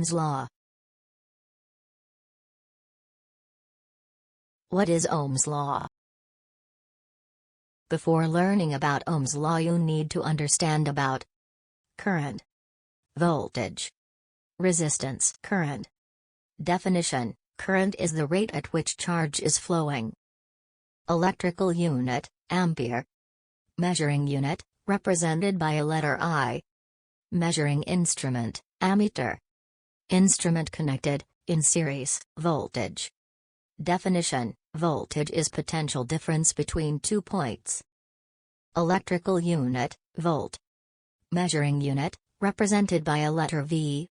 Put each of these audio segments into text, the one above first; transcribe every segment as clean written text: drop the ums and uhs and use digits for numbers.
Ohm's law. What is Ohm's law? Before learning about Ohm's law, you need to understand about current, voltage, resistance. Current. Definition: current is the rate at which charge is flowing. Electrical unit: ampere. Measuring unit, represented by a letter I. Measuring instrument: ammeter. Instrument connected, in series: voltage. Definition: voltage is potential difference between 2 points. Electrical unit: volt. Measuring unit, represented by a letter V.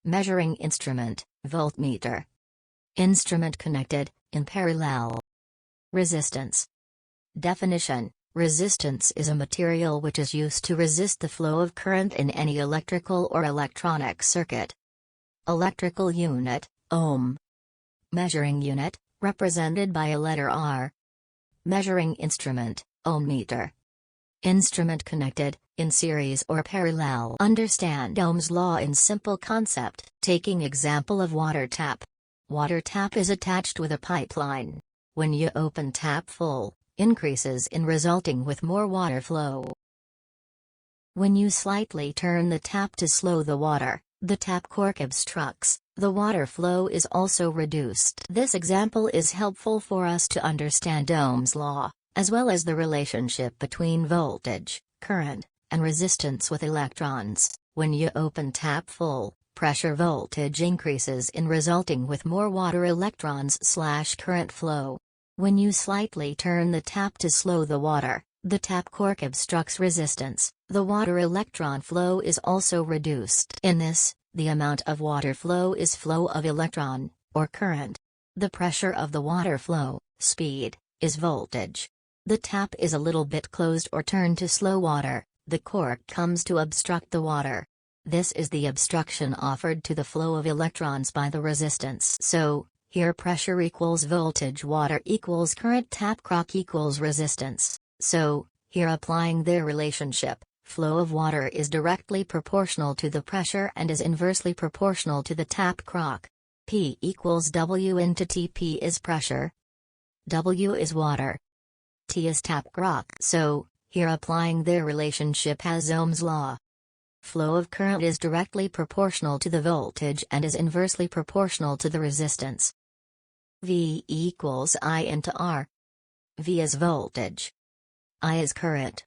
Measuring instrument: voltmeter. Instrument connected, in parallel. Resistance. Definition: resistance is a material which is used to resist the flow of current in any electrical or electronic circuit. Electrical unit: ohm. Measuring unit, represented by a letter R. Measuring instrument: ohmmeter. Instrument connected, in series or parallel. Understand Ohm's law in simple concept. Taking example of water tap. Water tap is attached with a pipeline. When you open tap full, increases in resulting with more water flow. When you slightly turn the tap to slow the water, the tap cork obstructs, the water flow is also reduced. This example is helpful for us to understand Ohm's law, as well as the relationship between voltage, current, and resistance with electrons. When you open tap full, pressure voltage increases in resulting with more water electrons/current flow. When you slightly turn the tap to slow the water, the tap cork obstructs resistance, the water electron flow is also reduced. In this, the amount of water flow is flow of electron, or current. The pressure of the water flow, speed, is voltage. The tap is a little bit closed or turned to slow water, the cork comes to obstruct the water. This is the obstruction offered to the flow of electrons by the resistance. So, here pressure equals voltage, water equals current, tap cork equals resistance. So, here applying their relationship, flow of water is directly proportional to the pressure and is inversely proportional to the tap cork. P equals W into T. P is pressure. W is water. T is tap cork. So, here applying their relationship has Ohm's law. Flow of current is directly proportional to the voltage and is inversely proportional to the resistance. V equals I into R. V is voltage. I is current.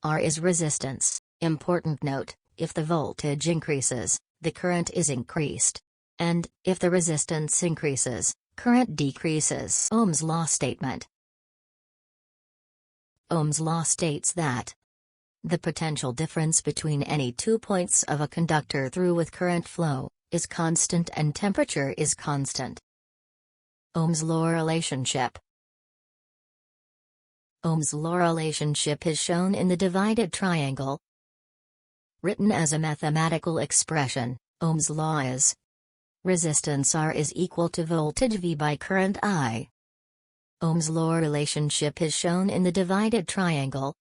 R is resistance. Important note, if the voltage increases, the current is increased. And, if the resistance increases, current decreases. Ohm's law statement. Ohm's law states that the potential difference between any 2 points of a conductor through with current flow is constant and temperature is constant. Ohm's law relationship. Ohm's law relationship is shown in the divided triangle. Written as a mathematical expression, Ohm's law is: resistance R is equal to voltage V by current I. Ohm's law relationship is shown in the divided triangle.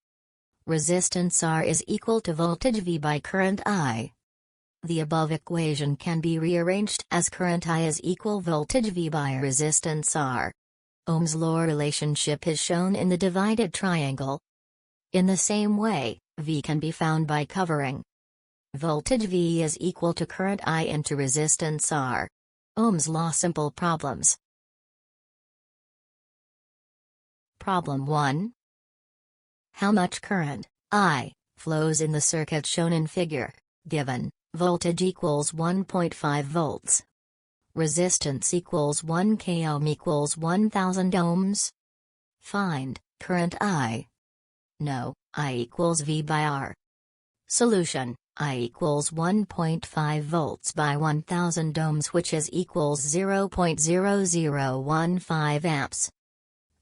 Resistance R is equal to voltage V by current I. The above equation can be rearranged as current I is equal voltage V by resistance R. Ohm's law relationship is shown in the divided triangle. In the same way, V can be found by covering voltage V is equal to current I into resistance R. Ohm's law simple problems. Problem 1. How much current, I, flows in the circuit shown in figure, given, voltage equals 1.5 volts. Resistance equals 1 k ohm equals 1000 ohms. Find, current I. No, I equals V by R. Solution, I equals 1.5 volts by 1000 ohms, which is equals 0.0015 amps.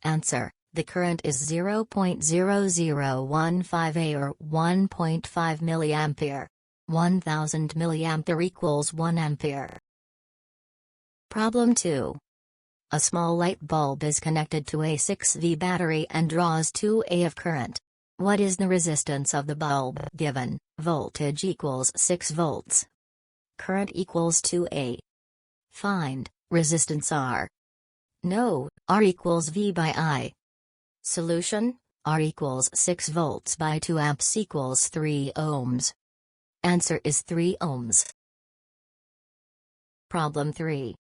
Answer. The current is 0.0015 A or 1.5 milliampere. 1000 milliampere equals 1 ampere. Problem 2. A small light bulb is connected to a 6V battery and draws 2A of current. What is the resistance of the bulb? Given, voltage equals 6 volts. Current equals 2A. Find resistance R. No, R equals V by I. Solution: R equals 6 volts by 2 amps equals 3 ohms. Answer is 3 ohms. Problem 3.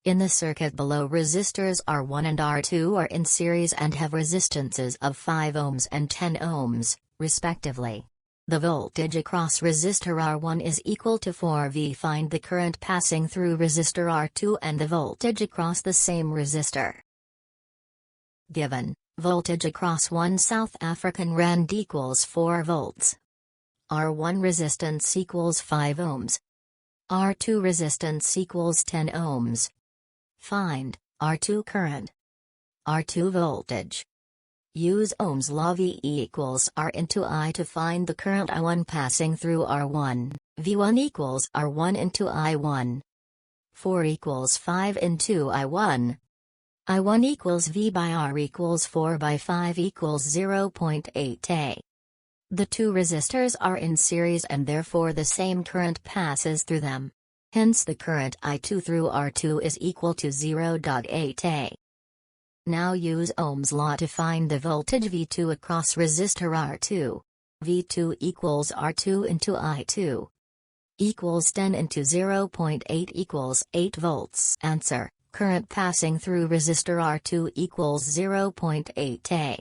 In the circuit below, resistors R1 and R2 are in series and have resistances of 5 ohms and 10 ohms, respectively. The voltage across resistor R1 is equal to 4V. Find the current passing through resistor R2 and the voltage across the same resistor. Given, voltage across 1 South African rand equals 4 volts. R1 resistance equals 5 ohms. R2 resistance equals 10 ohms. Find R2 current. R2 voltage. Use Ohm's law. V equals R into I to find the current I1 passing through R1. V1 equals R1 into I1. 4 equals 5 into I1. I1 equals V by R equals 4 by 5 equals 0.8A. The two resistors are in series and therefore the same current passes through them. Hence the current I2 through R2 is equal to 0.8A. Now use Ohm's law to find the voltage V2 across resistor R2. V2 equals R2 into I2. Equals 10 into 0.8 equals 8 volts. Answer: current passing through resistor R2 equals 0.8A.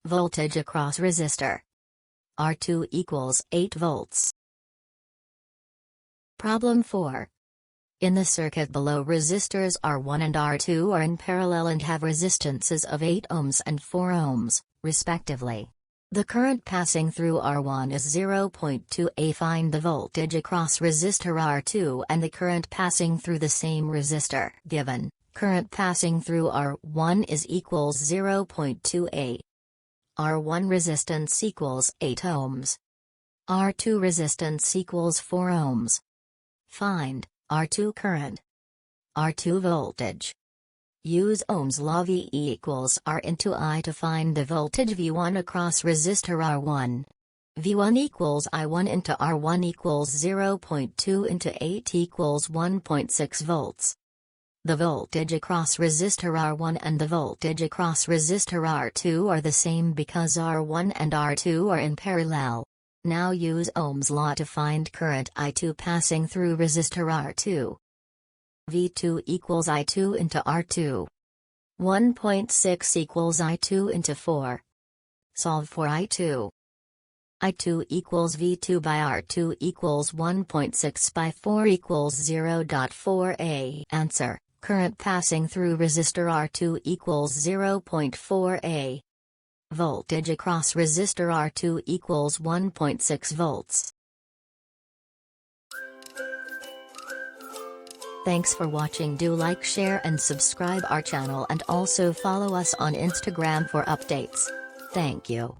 Voltage across resistor R2 equals 8 volts. Problem 4. In the circuit below, resistors R1 and R2 are in parallel and have resistances of 8 ohms and 4 ohms, respectively. The current passing through R1 is 0.2A. Find the voltage across resistor R2 and the current passing through the same resistor. Given, current passing through R1 is equals 0.2A. R1 resistance equals 8 ohms. R2 resistance equals 4 ohms. Find R2 current. R2 voltage. Use Ohm's law. V equals R into I to find the voltage V1 across resistor R1. V1 equals I1 into R1 equals 0.2 into 8 equals 1.6 volts. The voltage across resistor R1 and the voltage across resistor R2 are the same because R1 and R2 are in parallel. Now use Ohm's law to find current I2 passing through resistor R2. V2 equals I2 into R2. 1.6 equals I2 into 4. Solve for I2. I2 equals V2 by R2 equals 1.6 by 4 equals 0.4A. Answer: current passing through resistor R2 equals 0.4A. Voltage across resistor R2 equals 1.6 volts. Thanks for watching. Do like, share and subscribe our channel and also follow us on Instagram for updates. Thank you.